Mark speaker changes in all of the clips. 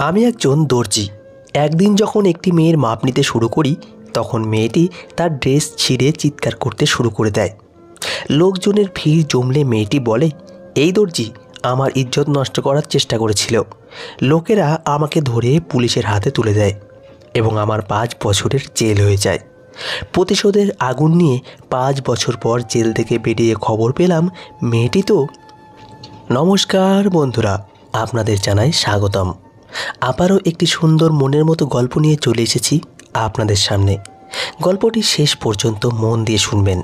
Speaker 1: আমি একজন দর্জি। একদিন যখন একটি মেয়ের মাপ নিতে শুরু করি, তখন মেয়েটি তার ড্রেস ছিঁড়ে চিৎকার করতে শুরু করে দেয়। লোকজনের ভিড় জমলে মেয়েটি বলে, এই দর্জি আমার ইজ্জত নষ্ট করার চেষ্টা করেছিল। লোকেরা আমাকে ধরে পুলিশের হাতে তুলে দেয় এবং আমার 5 বছরের জেল হয়ে যায়। প্রতিশোধের আগুন নিয়ে 5 বছর পর জেল থেকে বেরিয়ে খবর পেলাম মেয়েটি তো। নমস্কার বন্ধুরা, আপনাদের জানাই স্বাগতম। আবারও একটি সুন্দর মনের মতো গল্প নিয়ে চলে এসেছি আপনাদের সামনে। গল্পটি শেষ পর্যন্ত মন দিয়ে শুনবেন।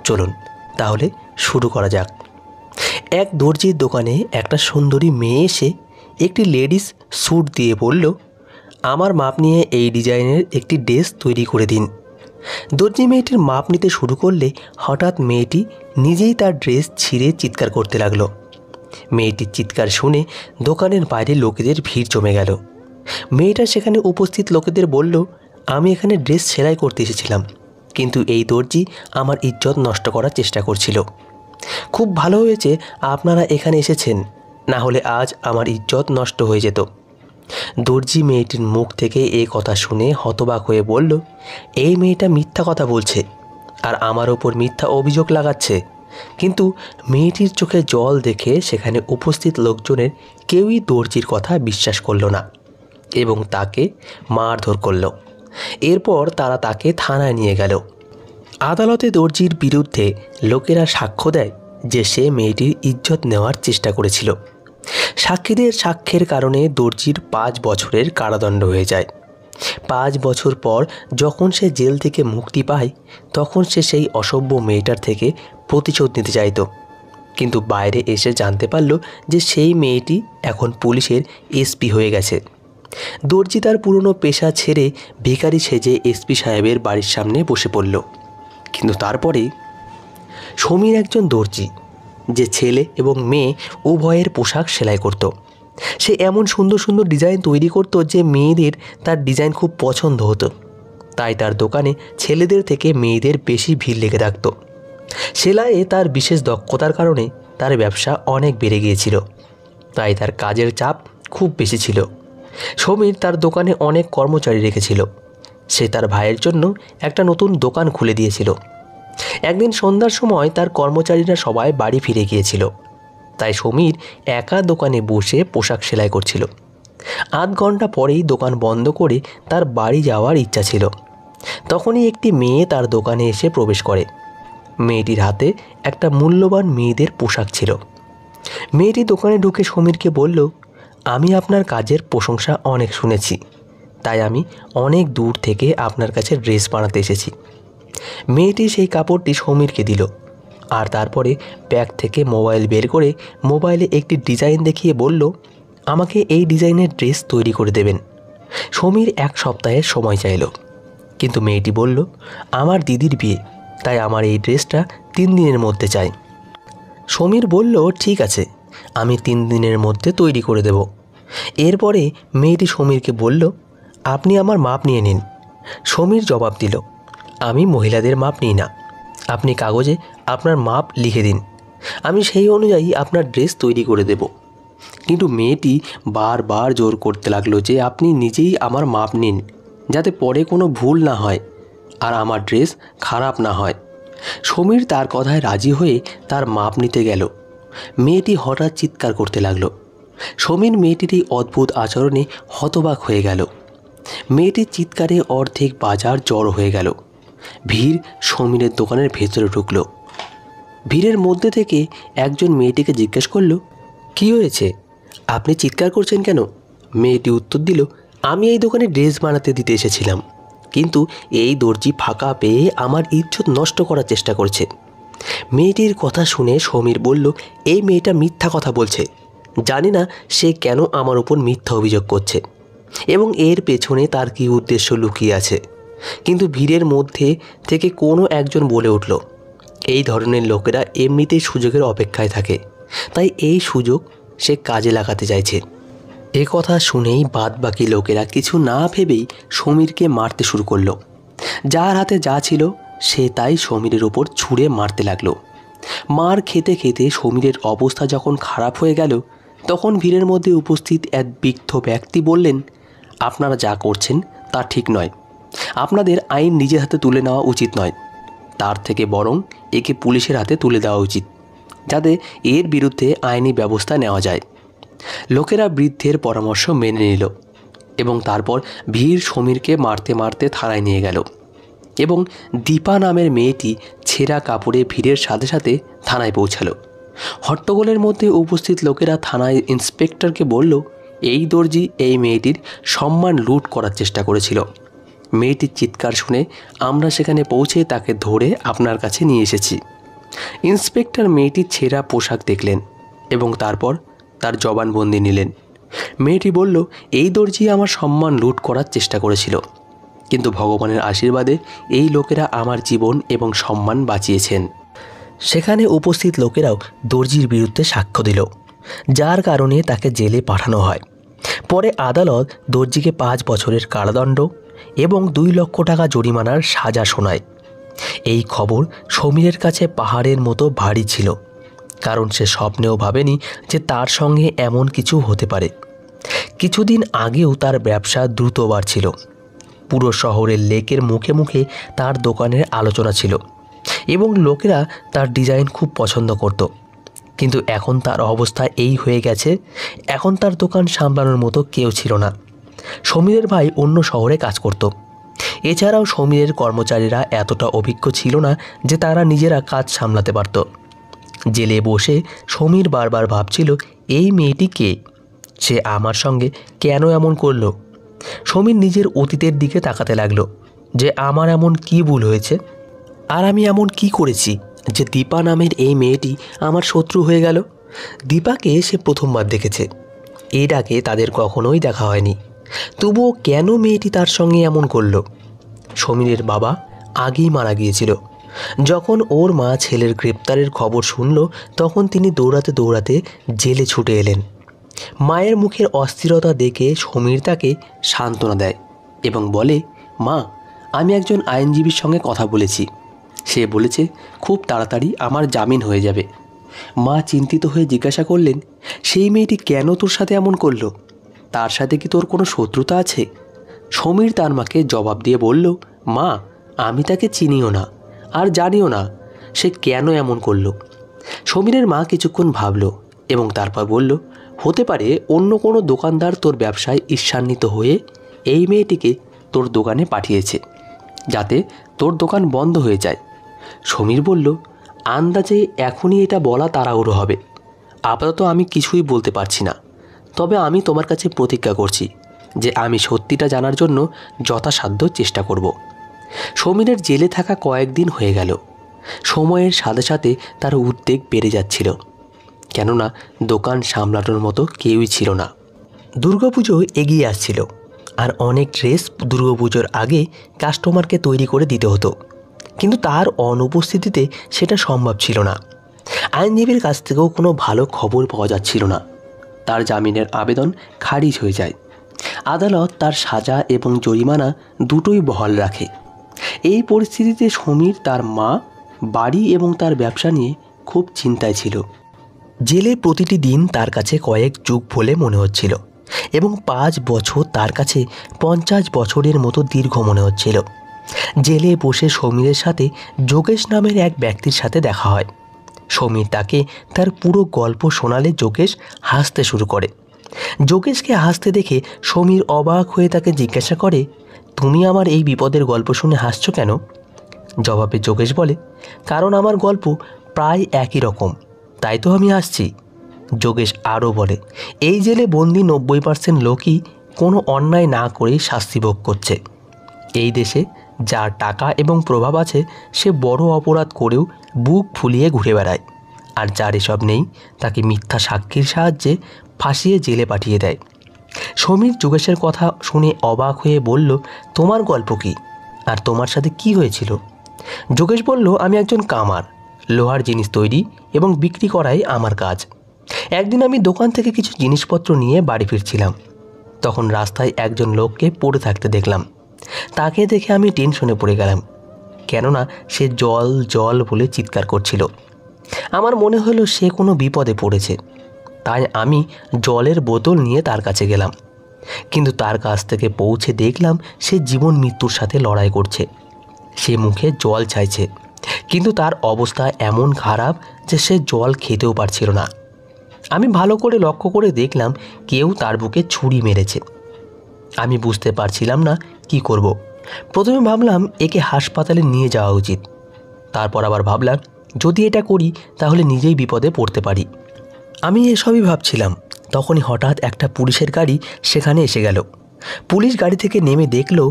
Speaker 1: চলুন তাহলে শুরু করা যাক। এক দর্জির দোকানে একটা সুন্দরী মেয়ে এসে একটি লেডিস স্যুট দিয়ে বলল, আমার মাপ নিয়ে এই ডিজাইনের একটি ড্রেস তৈরি করে দিন। দর্জি মেয়েটির মাপ নিতে শুরু করলে হঠাৎ মেয়েটি নিজেই তার ড্রেস ছিঁড়ে চিৎকার করতে লাগলো। মেয়েটির চিৎকার শুনে দোকানের বাইরে লোকেদের ভিড় জমে গেল। মেয়েটা সেখানে উপস্থিত লোকেদের বলল, আমি এখানে ড্রেস সেলাই করতে এসেছিলাম, কিন্তু এই দর্জি আমার ইজ্জত নষ্ট করার চেষ্টা করছিল। খুব ভালো হয়েছে আপনারা এখানে এসেছেন, না হলে আজ আমার ইজ্জত নষ্ট হয়ে যেত। দর্জি মেয়েটির মুখ থেকে এই কথা শুনে হতবাক হয়ে বলল, এই মেয়েটা মিথ্যা কথা বলছে আর আমার ওপর মিথ্যা অভিযোগ লাগাচ্ছে। কিন্তু মেয়েটির চোখে জল দেখে সেখানে উপস্থিত লোকজনের কেউই দর্জির কথা বিশ্বাস করল না এবং তাকে মারধর করল। এরপর তারা তাকে থানায় নিয়ে গেল। আদালতে দর্জির বিরুদ্ধে লোকেরা সাক্ষ্য দেয় যে সে মেয়েটির ইজ্জত নেওয়ার চেষ্টা করেছিল। সাক্ষীদের সাক্ষ্যের কারণে দর্জির 5 বছরের কারাদণ্ড হয়ে যায়। 5 বছর পর যখন সে জেল থেকে মুক্তি পায়, তখন সে সেই অসভ্য মেয়েটার থেকে প্রতিশোধ নিতে চাইত। কিন্তু বাইরে এসে জানতে পারল যে সেই মেয়েটি এখন পুলিশের এসপি হয়ে গেছে। দর্জি তার পুরনো পেশা ছেড়ে ভিখারি সেজে এসপি সাহেবের বাড়ির সামনে বসে পড়ল। কিন্তু তারপরে সমীর একজন দর্জি, যে ছেলে এবং মেয়ে উভয়ের পোশাক সেলাই করত। সে এমন সুন্দর সুন্দর ডিজাইন তৈরি করত যে মেয়েদের তার ডিজাইন খুব পছন্দ হতো। তাই তার দোকানে ছেলেদের থেকে মেয়েদের বেশি ভিড় লেগে থাকত। সেলাইয়ে তার বিশেষ দক্ষতার কারণে তার ব্যবসা অনেক বেড়ে গিয়েছিল। তাই তার কাজের চাপ খুব বেশি ছিল। সমীর তার দোকানে অনেক কর্মচারী রেখেছিল। সে তার ভাইয়ের জন্য একটা নতুন দোকান খুলে দিয়েছিল। একদিন সন্ধ্যার সময় তার কর্মচারীরা সবাই বাড়ি ফিরে গিয়েছিল। তাই সমীর একা দোকানে বসে পোশাক সেলাই করছিল। আধ ঘন্টা পরেই দোকান বন্ধ করে তার বাড়ি যাওয়ার ইচ্ছা ছিল। তখনই একটি মেয়ে তার দোকানে এসে প্রবেশ করে। মেয়েটির হাতে একটা মূল্যবান মেয়েদের পোশাক ছিল। মেয়েটি দোকানে ঢুকে সমীরকে বলল, আমি আপনার কাজের প্রশংসা অনেক শুনেছি, তাই আমি অনেক দূর থেকে আপনার কাছে ড্রেস বানাতে এসেছি। মেয়েটি সেই কাপড়টি সমীরকে দিল আর তারপরে ব্যাগ থেকে মোবাইল বের করে মোবাইলে একটি ডিজাইন দেখিয়ে বলল, আমাকে এই ডিজাইনের ড্রেস তৈরি করে দেবেন। সমীর 1 সপ্তাহের সময় চাইল, কিন্তু মেয়েটি বলল, আমার দিদির বিয়ে, তাই আমার এই ড্রেসটা 3 দিনের মধ্যে চাই। সমীর বলল, ঠিক আছে, আমি 3 দিনের মধ্যে তৈরি করে দেব। এরপরে মেয়েটি সমীরকে বলল, আপনি আমার মাপ নিয়ে নিন। সমীর জবাব দিল, আমি মহিলাদের মাপ নিই না, আপনি কাগজে আপনার মাপ লিখে দিন, আমি সেই অনুযায়ী আপনার ড্রেস তৈরি করে দেব। কিন্তু মেয়েটি বারবার জোর করতে লাগলো যে আপনি নিজেই আমার মাপ নিন, যাতে পরে কোনো ভুল না হয় আর আমার ড্রেস খারাপ না হয়। সমীর তার কথায় রাজি হয়ে তার মাপ নিতে গেল। মেয়েটি হঠাৎ চিৎকার করতে লাগলো। সমীর মেয়েটির এই অদ্ভুত আচরণে হতবাক হয়ে গেল। মেয়েটির চিৎকারে অর্ধেক বাজার জড়ো হয়ে গেল। ভিড় সমীরের দোকানের ভেতরে ঢুকল। ভিড়ের মধ্যে থেকে একজন মেয়েটিকে জিজ্ঞেস করল, কি হয়েছে, আপনি চিৎকার করছেন কেন? মেয়েটি উত্তর দিল, আমি এই দোকানে ড্রেস বানাতে দিতে এসেছিলাম, কিন্তু এই দর্জি ফাঁকা পেয়ে আমার ইজ্জত নষ্ট করার চেষ্টা করছে। মেয়েটির কথা শুনে সমীর বলল, এই মেয়েটা মিথ্যা কথা বলছে, জানি না সে কেন আমার উপর মিথ্যা অভিযোগ করছে এবং এর পেছনে তার কী উদ্দেশ্য লুকিয়ে আছে। কিন্তু ভিড়ের মধ্যে থেকে কোনো একজন বলে উঠল, এই ধরনের লোকেরা এমনিতেই সুযোগের অপেক্ষায় থাকে, তাই এই সুযোগ সে কাজে লাগাতে চাইছে। এ কথা শুনেই বাদবাকি লোকেরা কিছু না ভেবেই সমীরকে মারতে শুরু করলো। যার হাতে যা ছিল সে তাই সমীরের ওপর ছুঁড়ে মারতে লাগলো। মার খেতে খেতে সমীরের অবস্থা যখন খারাপ হয়ে গেল, তখন ভিড়ের মধ্যে উপস্থিত এক বৃদ্ধ ব্যক্তি বললেন, আপনারা যা করছেন তা ঠিক নয়। আপনাদের আইন নিজের হাতে তুলে নেওয়া উচিত নয়, তার থেকে বরং একে পুলিশের হাতে তুলে দেওয়া উচিত, যাতে এর বিরুদ্ধে আইনি ব্যবস্থা নেওয়া যায়। লোকেরা বৃদ্ধের পরামর্শ মেনে নিল এবং তারপর ভিড় সমীরকে মারতে মারতে থানায় নিয়ে গেল এবং দীপা নামের মেয়েটি ছেঁড়া কাপড়ে ভিড়ের সাথে সাথে থানায় পৌঁছালো। হট্টগোলের মধ্যে উপস্থিত লোকেরা থানায় ইন্সপেক্টরকে বলল, এই দর্জি এই মেয়েটির সম্মান লুট করার চেষ্টা করেছিল। মেয়েটির চিৎকার শুনে আমরা সেখানে পৌঁছে তাকে ধরে আপনার কাছে নিয়ে এসেছি। ইন্সপেক্টর মেয়েটির ছেঁড়া পোশাক দেখলেন এবং তারপর তার জবানবন্দি নিলেন। মেয়েটি বলল, এই দর্জি আমার সম্মান লুট করার চেষ্টা করেছিল, কিন্তু ভগবানের আশীর্বাদে এই লোকেরা আমার জীবন এবং সম্মান বাঁচিয়েছেন। সেখানে উপস্থিত লোকেরাও দর্জির বিরুদ্ধে সাক্ষ্য দিল, যার কারণে তাকে জেলে পাঠানো হয়। পরে আদালত দর্জিকে 5 বছরের কারাদণ্ড এবং 2 লক্ষ টাকা জরিমানার সাজা শোনায়। এই খবর সমীরের কাছে পাহাড়ের মতো ভারী ছিল, কারণ সে স্বপ্নেও ভাবেনি যে তার সঙ্গে এমন কিছু হতে পারে। কিছুদিন আগেও তার ব্যবসা দ্রুত বাড়ছিল। পুরো শহরের লেকের মুখে মুখে তার দোকানের আলোচনা ছিল এবং লোকেরা তার ডিজাইন খুব পছন্দ করত। কিন্তু এখন তার অবস্থা এই হয়ে গেছে, এখন তার দোকান সামলানোর মতো কেউ ছিল না। সমীরের ভাই অন্য শহরে কাজ করত। এছাড়াও সমীরের কর্মচারীরা এতটা অভিজ্ঞ ছিল না যে তারা নিজেরা কাজ সামলাতে পারত। জেলে বসে সমীর বারবার ভাবছিল, এই মেয়েটি কে? সে আমার সঙ্গে কেন এমন করলো? সমীর নিজের অতীতের দিকে তাকাতে লাগলো যে আমার এমন কি ভুল হয়েছে, আর আমি এমন কি করেছি যে দীপা নামের এই মেয়েটি আমার শত্রু হয়ে গেল। দীপাকে সে প্রথমবার দেখেছে, এর আগে তাদের কখনোই দেখা হয়নি। তবুও কেন মেয়েটি তার সঙ্গে এমন করলো? সমীরের বাবা আগেই মারা গিয়েছিল। যখন ওর মা ছেলের গ্রেপ্তারের খবর শুনল, তখন তিনি দৌড়াতে দৌড়াতে জেলে ছুটে এলেন। মায়ের মুখের অস্থিরতা দেখে সমীর তাকে সান্ত্বনা দেয় এবং বলে, মা, আমি একজন আইনজীবীর সঙ্গে কথা বলেছি। সে বলেছে খুব তাড়াতাড়ি আমার জামিন হয়ে যাবে। মা চিন্তিত হয়ে জিজ্ঞাসা করলেন, সেই মেয়েটি কেন তোর সাথে এমন করলো? তার সাথে কি তোর কোনো শত্রুতা আছে? সমীর তার মাকে জবাব দিয়ে বলল, মা, আমি তাকে চিনিও না আর জানিও না সে কেন এমন করলো। সমীরের মা কিছুক্ষণ ভাবল এবং তারপর বলল, হতে পারে অন্য কোনো দোকানদার তোর ব্যবসায় ঈর্ষান্বিত হয়ে এই মেয়েটিকে তোর দোকানে পাঠিয়েছে, যাতে তোর দোকান বন্ধ হয়ে যায়। সমীর বলল, আন্দাজে এখনই এটা বলা তাড়াহুড়ো হবে। আপাতত আমি কিছুই বলতে পারছি না, তবে আমি তোমার কাছে প্রতিজ্ঞা করছি যে আমি সত্যিটা জানার জন্য যথাসাধ্য চেষ্টা করব। সমীরের জেলে থাকা কয়েকদিন হয়ে গেল। সময়ের সাথে সাথে তার উদ্বেগ বেড়ে যাচ্ছিল, কেননা দোকান সামলানোর মতো কেউই ছিল না। দুর্গাপুজো এগিয়ে আসছিল আর অনেক ড্রেস দুর্গাপুজোর আগে কাস্টমারকে তৈরি করে দিতে হতো, কিন্তু তার অনুপস্থিতিতে সেটা সম্ভব ছিল না। আইনজীবীর কাছ থেকেও কোনো ভালো খবর পাওয়া যাচ্ছিল না। তার জামিনের আবেদন খারিজ হয়ে যায়। আদালত তার সাজা এবং জরিমানা দুটোই বহাল রাখে। এই পরিস্থিতিতে সমীর তার মা, বাড়ি এবং তার ব্যবসা নিয়ে খুব চিন্তায় ছিল। জেলে প্রতিটি দিন তার কাছে কয়েক যুগ বলে মনে হচ্ছিল এবং 5 বছর তার কাছে 50 বছরের মতো দীর্ঘ মনে হচ্ছিল। জেলে বসে সমীরের সাথে যোগেশ নামের এক ব্যক্তির সাথে দেখা হয়। সমীর তাকে তার পুরো গল্প শোনালে যোগেশ হাসতে শুরু করে। যোগেশকে হাসতে দেখে সমীর অবাক হয়ে তাকে জিজ্ঞাসা করে, তুমি আমার এই বিপদের গল্প শুনে হাসছো কেন? জবাবে যোগেশ বলে, কারণ আমার গল্প প্রায় একই রকম, তাই তো আমি হাসছি। যোগেশ আরও বলে, এই জেলে বন্দি 90% লোকই কোনো অন্যায় না করেই শাস্তি ভোগ করছে। এই দেশে যার টাকা এবং প্রভাব আছে সে বড় অপরাধ করেও বুক ফুলিয়ে ঘুরে বেড়ায়, আর যার এসব নেই তাকে মিথ্যা সাক্ষীর সাহায্যে ফাঁসিয়ে জেলে পাঠিয়ে দেয়। সমীর যোগেশের কথা শুনে অবাক হয়ে বলল, তোমার গল্প কী, আর তোমার সাথে কি হয়েছিল? যোগেশ বলল, আমি একজন কামার, লোহার জিনিস তৈরি এবং বিক্রি করাই আমার কাজ। একদিন আমি দোকান থেকে কিছু জিনিসপত্র নিয়ে বাড়ি ফিরছিলাম। তখন রাস্তায় একজন লোককে পড়ে থাকতে দেখলাম। তাকে দেখে আমি টেনশনে পড়ে গেলাম, কেননা সে জল জল বলে চিৎকার করছিল। আমার মনে হলো সে কোনো বিপদে পড়েছে। তাই আমি জলের বোতল নিয়ে তার কাছে গেলাম, কিন্তু তার কাছ থেকে পৌঁছে দেখলাম সে জীবন মৃত্যুর সাথে লড়াই করছে। সে মুখে জল চাইছে, কিন্তু তার অবস্থা এমন খারাপ যে সে জল খেতেও পারছিল না। আমি ভালো করে লক্ষ্য করে দেখলাম কেউ তার বুকে ছুরি মেরেছে। আমি বুঝতে পারছিলাম না কি করব। প্রথমে ভাবলাম একে হাসপাতালে নিয়ে যাওয়া উচিত, তারপর আবার ভাবলাম যদি এটা করি তাহলে নিজেই বিপদে পড়তে পারি। আমি এসবই ভাবছিলাম, তখনই হঠাৎ একটা পুলিশের গাড়ি সেখানে এসে গেল। পুলিশ গাড়ি থেকে নেমে দেখলো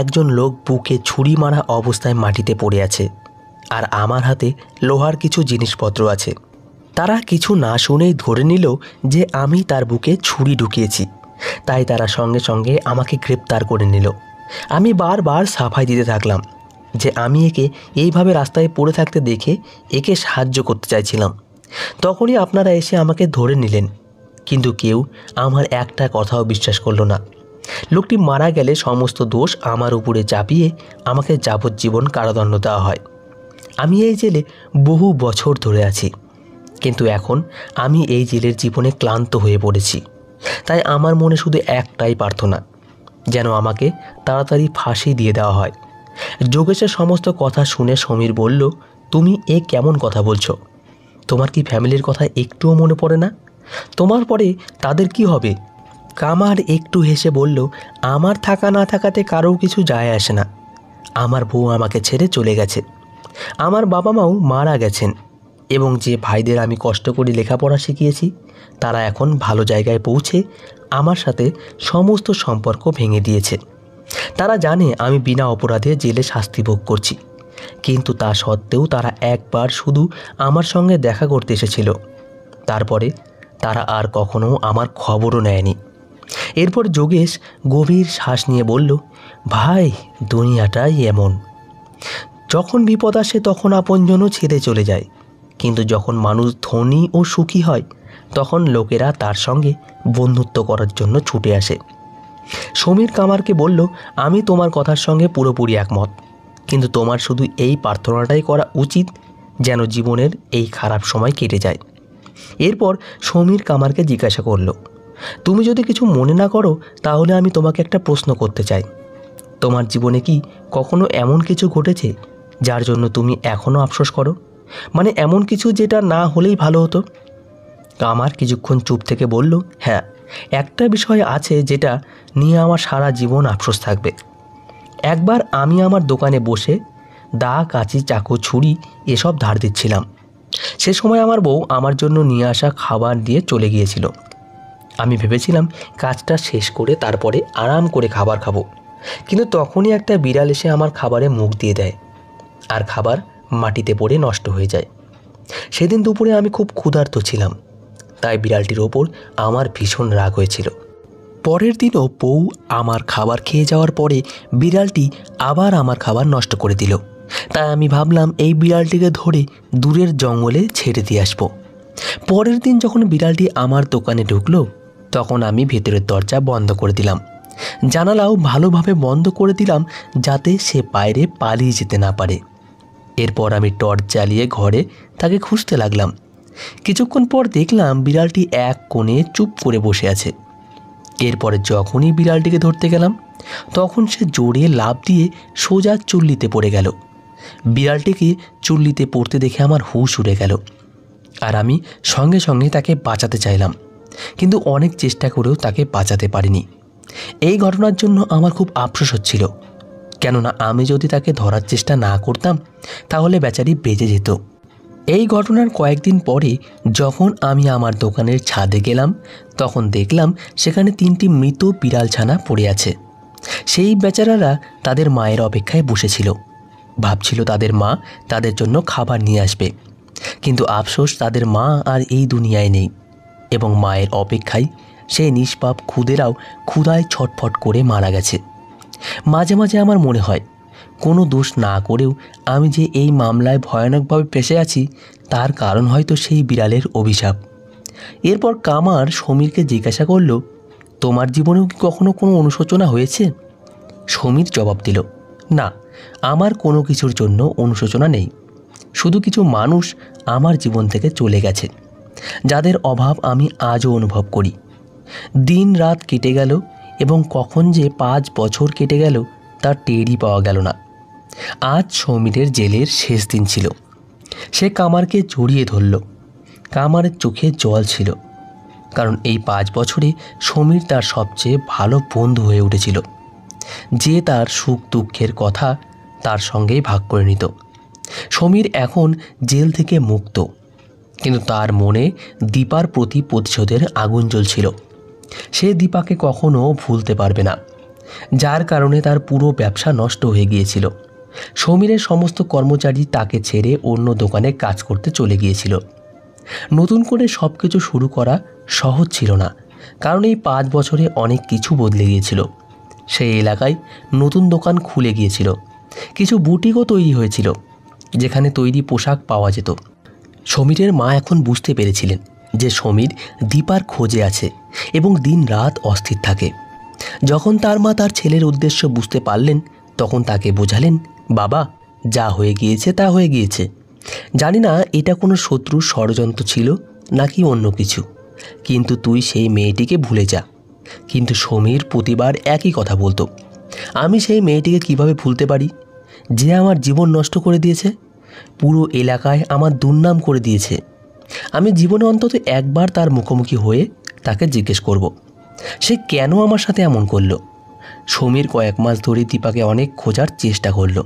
Speaker 1: একজন লোক বুকে ছুরি মারা অবস্থায় মাটিতে পড়ে আছে, আর আমার হাতে লোহার কিছু জিনিসপত্র আছে। তারা কিছু না শুনেই ধরে নিল যে আমি তার বুকে ছুরি ঢুকিয়েছি, তাই তারা সঙ্গে সঙ্গে আমাকে গ্রেপ্তার করে নিল। আমি বারবার সাফাই দিতে থাকলাম যে আমি একে এইভাবে রাস্তায় পড়ে থাকতে দেখে একে সাহায্য করতে চাইছিলাম। তখনই আপনারা এসে আমাকে ধরে নিলেন, কিন্তু কেউ আমার একটা কথাও বিশ্বাস করলো না। লোকটি মারা গেলে সমস্ত দোষ আমার উপরে চাপিয়ে আমাকে যাবজ্জীবন কারাদণ্ড দেওয়া হয়। আমি এই জেলে বহু বছর ধরে আছি, কিন্তু এখন আমি এই জেলের জীবনে ক্লান্ত হয়ে পড়েছি। তাই আমার মনে শুধু একটাই প্রার্থনা, যেন আমাকে তাড়াতাড়ি ফাঁসি দিয়ে দেওয়া হয়। যোগেশের সমস্ত কথা শুনে সমীর বলল, তুমি এ কেমন কথা বলছো? তোমার কি ফ্যামিলির কথা একটুও মনে পড়ে না? তোমার পরে তাদের কি হবে? কামার একটু হেসে বলল, আমার থাকা না থাকাতে কারও কিছু যায় আসে না। আমার বউ আমাকে ছেড়ে চলে গেছে, আমার বাবা মাও মারা গেছেন, এবং যে ভাইদের আমি কষ্ট করে লেখাপড়া শিখিয়েছি তারা এখন ভালো জায়গায় পৌঁছে আমার সাথে সমস্ত সম্পর্ক ভেঙে দিয়েছে। তারা জানে আমি বিনা অপরাধে জেলে শাস্তি ভোগ করছি, কিন্তু তা সত্ত্বেও তারা একবার শুধু আমার সঙ্গে দেখা করতে এসেছিল। তারপরে তারা আর কখনো আমার খবরও নেয়নি। এরপর যোগেশ গভীর শ্বাস নিয়ে বলল, ভাই, দুনিয়াটাই এমন। যখন বিপদ আসে তখন আপনজনও ছেড়ে চলে যায়, কিন্তু যখন মানুষ ধনী ও সুখী হয় তখন লোকেরা তার সঙ্গে বন্ধুত্ব করার জন্য ছুটে আসে। সমীর কামারকে বলল, আমি তোমার কথার সঙ্গে পুরোপুরি একমত, কিন্তু তোমার শুধু এই প্রার্থনাটাই করা উচিত যেন জীবনের এই খারাপ সময় কেটে যায়। এরপর সমীর কামারকে জিজ্ঞাসা করল, তুমি যদি কিছু মনে না করো তাহলে আমি তোমাকে একটা প্রশ্ন করতে চাই। তোমার জীবনে কি কখনো এমন কিছু ঘটেছে যার জন্য তুমি এখনও আফসোস করো? মানে এমন কিছু যেটা না হলেই ভালো হতো? কামার কিছুক্ষণ চুপ থেকে বলল, হ্যাঁ, একটা বিষয় আছে যেটা নিয়ে আমার সারা জীবন আফসোস থাকবে। একবার আমি আমার দোকানে বসে দা, কাঁচি, চাকু, ছুরি এসব ধার দিচ্ছিলাম। সে সময় আমার বউ আমার জন্য নিয়ে আসা খাবার দিয়ে চলে গিয়েছিল। আমি ভেবেছিলাম কাজটা শেষ করে তারপরে আরাম করে খাবার খাবো, কিন্তু তখনই একটা বিড়াল এসে আমার খাবারে মুখ দিয়ে দেয়, আর খাবার মাটিতে পড়ে নষ্ট হয়ে যায়। সেদিন দুপুরে আমি খুব ক্ষুধার্ত ছিলাম, তাই বিড়ালটির ওপর আমার ভীষণ রাগ হয়েছিল। পরের দিনও বউ আমার খাবার খেয়ে যাওয়ার পরে বিড়ালটি আবার আমার খাবার নষ্ট করে দিল। তাই আমি ভাবলাম এই বিড়ালটিকে ধরে দূরের জঙ্গলে ছেড়ে দিয়ে আসবো। পরের দিন যখন বিড়ালটি আমার দোকানে ঢুকলো তখন আমি ভেতরের দরজা বন্ধ করে দিলাম, জানালাও ভালোভাবে বন্ধ করে দিলাম যাতে সে বাইরে পালিয়ে যেতে না পারে। এরপর আমি টর্চ জ্বালিয়ে ঘরে তাকে খুঁজতে লাগলাম। কিছুক্ষণ পর দেখলাম বিড়ালটি এক কোণে চুপ করে বসে আছে। এরপরে যখনই বিড়ালটিকে ধরতে গেলাম তখন সে জোরে লাফ দিয়ে সোজা চুল্লিতে পড়ে গেল। বিড়ালটিকে চুল্লিতে পড়তে দেখে আমার হুঁশ উড়ে গেল, আর আমি সঙ্গে সঙ্গে তাকে বাঁচাতে চাইলাম, কিন্তু অনেক চেষ্টা করেও তাকে বাঁচাতে পারিনি। এই ঘটনার জন্য আমার খুব আফসোস হচ্ছিল, কেননা আমি যদি তাকে ধরার চেষ্টা না করতাম তাহলে বেচারি বেঁচে যেত। এই ঘটনার কয়েকদিন পরে যখন আমি আমার দোকানের ছাদে গেলাম তখন দেখলাম সেখানে 3টি মৃত বিড়াল ছানা পড়ে আছে। সেই বেচারারা তাদের মায়ের অপেক্ষায় বসেছিল, ভাবছিল তাদের মা তাদের জন্য খাবার নিয়ে আসবে, কিন্তু আফসোস তাদের মা আর এই দুনিয়ায় নেই, এবং মায়ের অপেক্ষায় সেই নিষ্পাপ খুদেরাও ক্ষুধায় ছটফট করে মারা গেছে। মাঝে মাঝে আমার মনে হয় কোনো দোষ না করেও আমি যে এই মামলায় ভয়ানকভাবে ফেঁসে আছি তার কারণ হয়তো সেই বিড়ালের অভিশাপ। এরপর কামার সমীরকে জিজ্ঞাসা করল, তোমার জীবনেও কি কখনো কোনো অনুশোচনা হয়েছে? সমীর জবাব দিল, না, আমার কোনো কিছুর জন্য অনুশোচনা নেই, শুধু কিছু মানুষ আমার জীবন থেকে চলে গেছে, যাদের অভাব আমি আজও অনুভব করি। দিন রাত কেটে গেল এবং কখন যে 5 বছর কেটে গেল তার টেরই পাওয়া গেল না। আজ সমীরের জেলের শেষ দিন ছিল। সে কামারকে জড়িয়ে ধরল। কামারের চোখে জল ছিল, কারণ এই 5 বছরে সমীর তার সবচেয়ে ভালো বন্ধু হয়ে উঠেছিল, যে তার সুখ দুঃখের কথা তার সঙ্গেই ভাগ করে নিত। সমীর এখন জেল থেকে মুক্ত, কিন্তু তার মনে দীপার প্রতি প্রতিশোধের আগুন জ্বলছিল। সে দীপাকে কখনো ভুলতে পারবে না, যার কারণে তার পুরো ব্যবসা নষ্ট হয়ে গিয়েছিল। সমীরের সমস্ত কর্মচারী তাকে ছেড়ে অন্য দোকানে কাজ করতে চলে গিয়েছিল। নতুন করে সব কিছু শুরু করা সহজ ছিল না, কারণ এই 5 বছরে অনেক কিছু বদলে গিয়েছিল। সেই এলাকায় নতুন দোকান খুলে গিয়েছিল, কিছু বুটিকও তৈরি হয়েছিল যেখানে তৈরি পোশাক পাওয়া যেত। সমীরের মা এখন বুঝতে পেরেছিলেন যে সমীর দীপার খোঁজে আছে এবং দিন রাত অস্থির থাকে। যখন তার মা তার ছেলের উদ্দেশ্য বুঝতে পারলেন, তখন তাকে বোঝালেন, বাবা, যা হয়ে গিয়েছে তা হয়ে গিয়েছে। জানি না এটা কোনো শত্রুর ষড়যন্ত্র ছিল নাকি অন্য কিছু, কিন্তু তুই সেই মেয়েটিকে ভুলে যা। কিন্তু সমীর প্রতিবার একই কথা বলতো, আমি সেই মেয়েটিকে কিভাবে ভুলতে পারি, যে আমার জীবন নষ্ট করে দিয়েছে, পুরো এলাকায় আমার দুর্নাম করে দিয়েছে। আমি জীবনে অন্তত একবার তার মুখোমুখি হয়ে তাকে জিজ্ঞেস করব, সে কেন আমার সাথে এমন করলো। সমীর কয়েক মাস ধরে দীপাকে অনেক খোঁজার চেষ্টা করলো,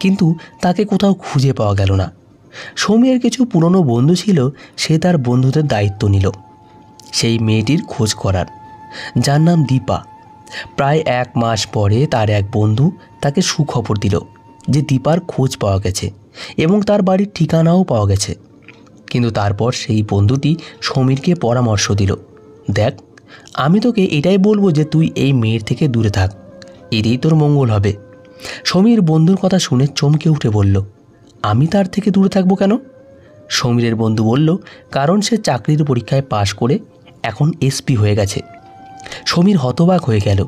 Speaker 1: কিন্তু তাকে কোথাও খুঁজে পাওয়া গেল না। সমীরের কিছু পুরনো বন্ধু ছিল, সে তার বন্ধুদের দায়িত্ব নিল সেই মেয়েটির খোঁজ করার, যার নাম দীপা। প্রায় 1 মাস পরে তার এক বন্ধু তাকে সুখবর দিল যে দীপার খোঁজ পাওয়া গেছে এবং তার বাড়ির ঠিকানাও পাওয়া গেছে। কিন্তু তারপর সেই বন্ধুটি সমীরকে পরামর্শ দিল, দেখ, আমি তোকে এটাই বলবো যে তুই এই মেয়ের থেকে দূরে থাক, এতেই তোর মঙ্গল হবে। সমীর বন্ধুর কথা শুনে চমকে উঠে বলল, আমি তার থেকে দূরে থাকবো কেন? সমীরের বন্ধু বলল, কারণ সে চাকরির পরীক্ষায় পাশ করে এখন এসপি হয়ে গেছে। সমীর হতবাক হয়ে গেল।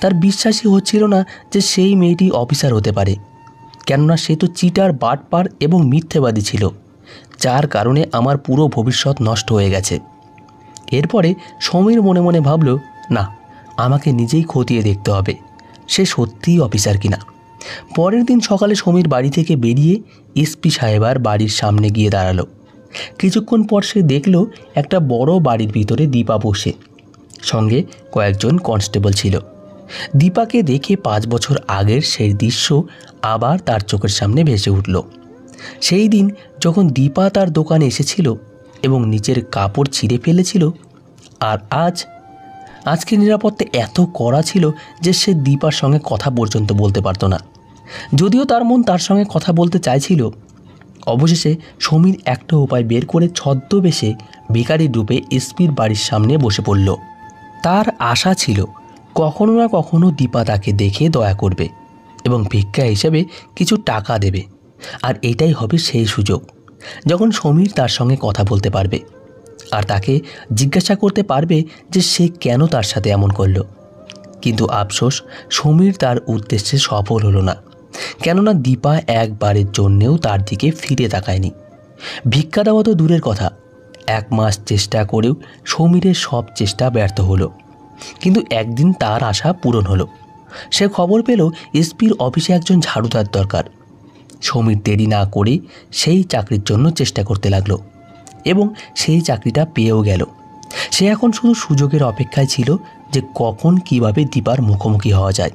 Speaker 1: তার বিশ্বাসই হচ্ছিল না যে সেই মেয়েটি অফিসার হতে পারে, কেননা সে তো চিটার, বাটপার এবং মিথ্যেবাদী ছিল, যার কারণে আমার পুরো ভবিষ্যৎ নষ্ট হয়ে গেছে। এরপরে সমীর মনে মনে ভাবল, না, আমাকে নিজেই খতিয়ে দেখতে হবে সে সত্যিই অফিসার কিনা। পরের দিন সকালে সমীর বাড়ি থেকে বেরিয়ে এসপি সাহেবার বাড়ির সামনে গিয়ে দাঁড়ালো। কিছুক্ষণ পর সে দেখল একটা বড় বাড়ির ভিতরে দীপা বসে, সঙ্গে কয়েকজন কনস্টেবল ছিল। দীপাকে দেখে 5 বছর আগের সেই দৃশ্য আবার তার চোখের সামনে ভেসে উঠল। সেই দিন যখন দীপা তার দোকানে এসেছিল এবং নিচের কাপড় ছিঁড়ে ফেলেছিল, আর আজকে নিরাপত্তা এত কড়া ছিল যে সে দীপার সঙ্গে কথা পর্যন্ত বলতে পারত না, যদিও তার মন তার সঙ্গে কথা বলতে চাইছিল। অবশেষে সমীর একটা উপায় বের করে ছদ্মবেশে ভিখারির রূপে এসপির বাড়ির সামনে বসে পড়ল। তার আশা ছিল কখনো না কখনো দীপা তাকে দেখে দয়া করবে এবং ভিক্ষা হিসেবে কিছু টাকা দেবে, আর এটাই হবে সেই সুযোগ যখন সমীর তার সঙ্গে কথা বলতে পারবে আর তাকে জিজ্ঞাসা করতে পারবে যে সে কেন তার সাথে এমন করল। কিন্তু আফসোস, সমীর তার উদ্দেশ্যে সফল হলো না, কেননা দীপা একবারের জন্যেও তার দিকে ফিরে তাকায়নি। ভিক্ষা দেওয়া তো দূরের কথা, 1 মাস চেষ্টা করেও সমীরের সব চেষ্টা ব্যর্থ হলো। কিন্তু একদিন তার আশা পূরণ হলো। সে খবর পেল এসপির অফিসে একজন ঝাড়ুদার দরকার। সমীর দেরি না করে সেই চাকরির জন্য চেষ্টা করতে লাগলো এবং সেই চাকরিটা পেয়েও গেল। সে এখন শুধু সুযোগের অপেক্ষায় ছিল যে কখন কিভাবে দীপার মুখোমুখি হওয়া যায়।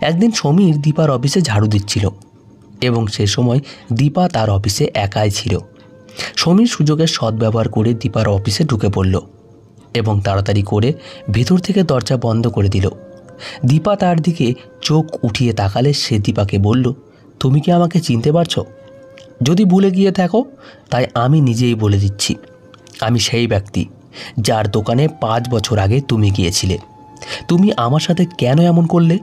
Speaker 1: একদিন সমীর দীপার অফিসে ঝাড়ু দিচ্ছিল এবং সে সময় দীপা তার অফিসে একাই ছিল। সমীর সুযোগের সদ্ব্যবহার করে দীপার অফিসে ঢুকে পড়ল এবং তাড়াতাড়ি করে ভেতর থেকে দরজা বন্ধ করে দিল। দীপা তার দিকে চোখ উঠিয়ে তাকালে সে দীপাকে বলল, তুমি কি আমাকে চিনতে পারছো? যদি ভুলে গিয়ে থাকো তাই আমি নিজেই বলে দিচ্ছি, আমি সেই ব্যক্তি যার দোকানে 5 বছর আগে তুমি গিয়েছিলে। তুমি আমার সাথে কেন এমন করলে?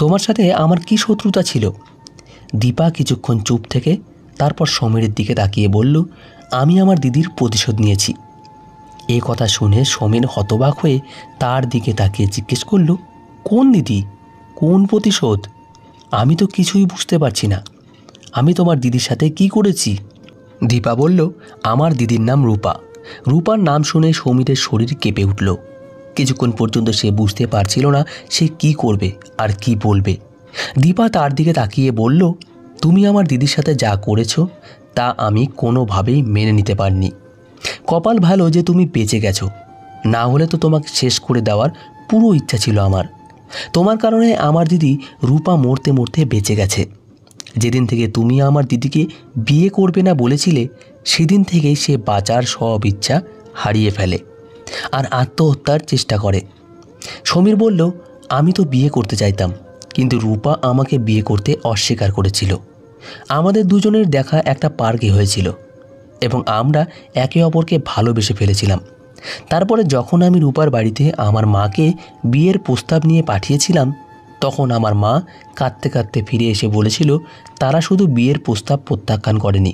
Speaker 1: তোমার সাথে আমার কি শত্রুতা ছিল? দীপা কিছুক্ষণ চুপ থেকে তারপর সমীরের দিকে তাকিয়ে বলল, আমি আমার দিদির প্রতিশোধ নিয়েছি। এই কথা শুনে সমীর হতবাক হয়ে তার দিকে তাকিয়ে জিজ্ঞেস করল, কোন দিদি, কোন প্রতিশোধ? আমি তো কিছুই বুঝতে পারছি না। আমি তোমার দিদির সাথে কি করেছি? দীপা বলল, আমার দিদির নাম রূপা, রূপার নাম শুনে সমীরের শরীর কেঁপে উঠল। কিছুক্ষণ পর্যন্ত সে বুঝতে পারছিল না সে কি করবে আর কি বলবে। দীপা তার দিকে তাকিয়ে বলল, তুমি আমার দিদির সাথে যা করেছ তা আমি কোনোভাবেই মেনে নিতে পারিনি। কপাল ভালো যে তুমি বেঁচে গেছো, না হলে তো তোমাকে শেষ করে দেওয়ার পুরো ইচ্ছা ছিল আমার। তোমার কারণে আমার দিদি রূপা মরতে মরতে বেঁচে গেছে। যেদিন থেকে তুমি আমার দিদিকে বিয়ে করবে না বলেছিলে সেদিন থেকেই সে বাঁচার সব ইচ্ছা হারিয়ে ফেলে আর আত্মহত্যার চেষ্টা করে। সমীর বলল, আমি তো বিয়ে করতে চাইতাম, কিন্তু রূপা আমাকে বিয়ে করতে অস্বীকার করেছিল। আমাদের দুজনের দেখা একটা পার্কে হয়েছিল এবং আমরা একে অপরকে ভালোবেসে ফেলেছিলাম। তারপরে যখন আমি রূপার বাড়িতে আমার মাকে বিয়ের প্রস্তাব নিয়ে পাঠিয়েছিলাম, তখন আমার মা কাঁদতে কাঁদতে ফিরে এসে বলেছিল তারা শুধু বিয়ের প্রস্তাব প্রত্যাখ্যান করেনি,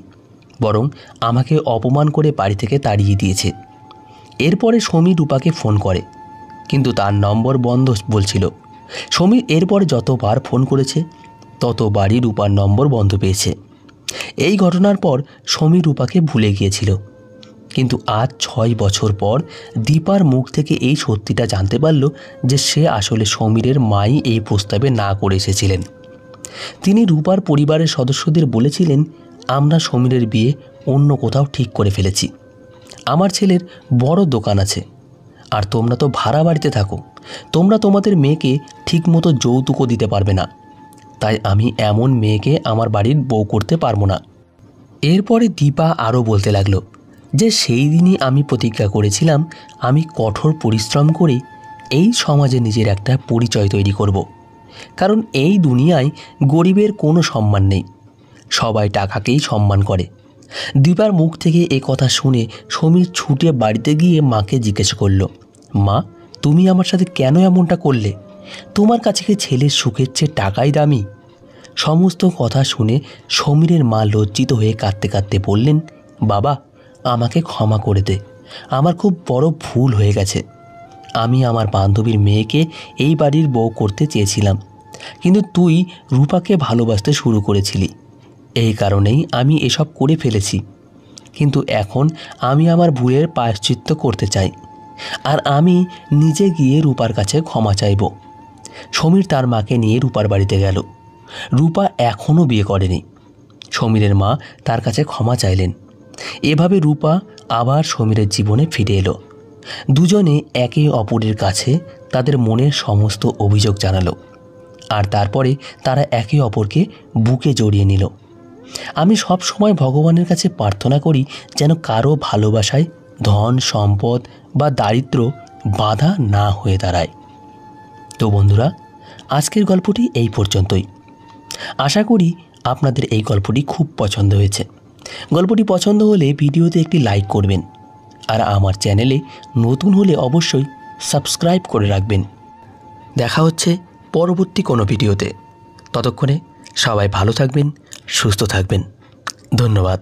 Speaker 1: বরং আমাকে অপমান করে বাড়ি থেকে তাড়িয়ে দিয়েছে। এরপরে সমীর রূপাকে ফোন করে, কিন্তু তার নম্বর বন্ধ বলছিল। সমীর এরপরে যতবার ফোন করেছে ততবারই রূপার নম্বর বন্ধ পেয়েছে। এই ঘটনার পর সমীর রূপাকে ভুলে গিয়েছিল, কিন্তু আজ 6 বছর পর দীপার মুখ থেকে এই সত্যিটা জানতে পারল যে সে আসলে সমীরের মাই এই প্রস্তাবে না করে এসেছিলেন। তিনি রূপার পরিবারের সদস্যদের বলেছিলেন, আমরা সমীরের বিয়ে অন্য কোথাও ঠিক করে ফেলেছি। আমার ছেলের বড় দোকান আছে আর তোমরা তো ভাড়া বাড়িতে থাকো, তোমরা তোমাদের মেয়েকে ঠিকমতো যৌতুকও দিতে পারবে না, তাই আমি এমন মেয়েকে আমার বাড়ির বউ করতে পারবো না। এরপরে দীপা আরও বলতে লাগলো যে সেই দিনই আমি প্রতিজ্ঞা করেছিলাম আমি কঠোর পরিশ্রম করে এই সমাজে নিজের একটা পরিচয় তৈরি করব। কারণ এই দুনিয়ায় গরিবের কোনো সম্মান নেই, সবাই টাকাকেই সম্মান করে। দীপার মুখ থেকে এ কথা শুনে সমীর ছুটে বাড়িতে গিয়ে মাকে জিজ্ঞেস করল, মা, তুমি আমার সাথে কেন এমনটা করলে? তোমার কাছে কি ছেলের সুখের চেয়ে টাকাই দামি? সমস্ত কথা শুনে সমীরের মা লজ্জিত হয়ে কাঁদতে কাঁদতে বললেন, বাবা, আমাকে ক্ষমা করে দে, আমার খুব বড় ভুল হয়ে গেছে। আমি আমার বান্ধবীর মেয়েকে এই বাড়ির বউ করতে চেয়েছিলাম, কিন্তু তুই রূপাকে ভালোবাসতে শুরু করেছিলি, এই কারণেই আমি এসব করে ফেলেছি। কিন্তু এখন আমি আমার ভুলের প্রায়শ্চিত্ত করতে চাই আর আমি নিজে গিয়ে রূপার কাছে ক্ষমা চাইব। সমীর তার মাকে নিয়ে রূপার বাড়িতে গেল। রূপা এখনও বিয়ে করেনি। সমীরের মা তার কাছে ক্ষমা চাইলেন। এভাবে রূপা আবার সমীরের জীবনে ফিরে এলো। দুজনে একে অপরের কাছে তাদের মনের সমস্ত অভিযোগ জানালো আর তারপরে তারা একে অপরকে বুকে জড়িয়ে নিল। আমি সব সময় ভগবানের কাছে প্রার্থনা করি যেন কারো ভালোবাসায় ধন সম্পদ বা দারিদ্র্য বাধা না হয়ে দাঁড়ায়। তো বন্ধুরা, আজকের গল্পটি এই পর্যন্তই। আশা করি আপনাদের এই গল্পটি খুব পছন্দ হয়েছে। গল্পটি পছন্দ হলে ভিডিওতে একটি লাইক করবেন আর আমার চ্যানেলে নতুন হলে অবশ্যই সাবস্ক্রাইব করে রাখবেন। দেখা হচ্ছে পরবর্তী কোনো ভিডিওতে। ততক্ষণে সবাই ভালো থাকবেন, সুস্থ থাকবেন। ধন্যবাদ।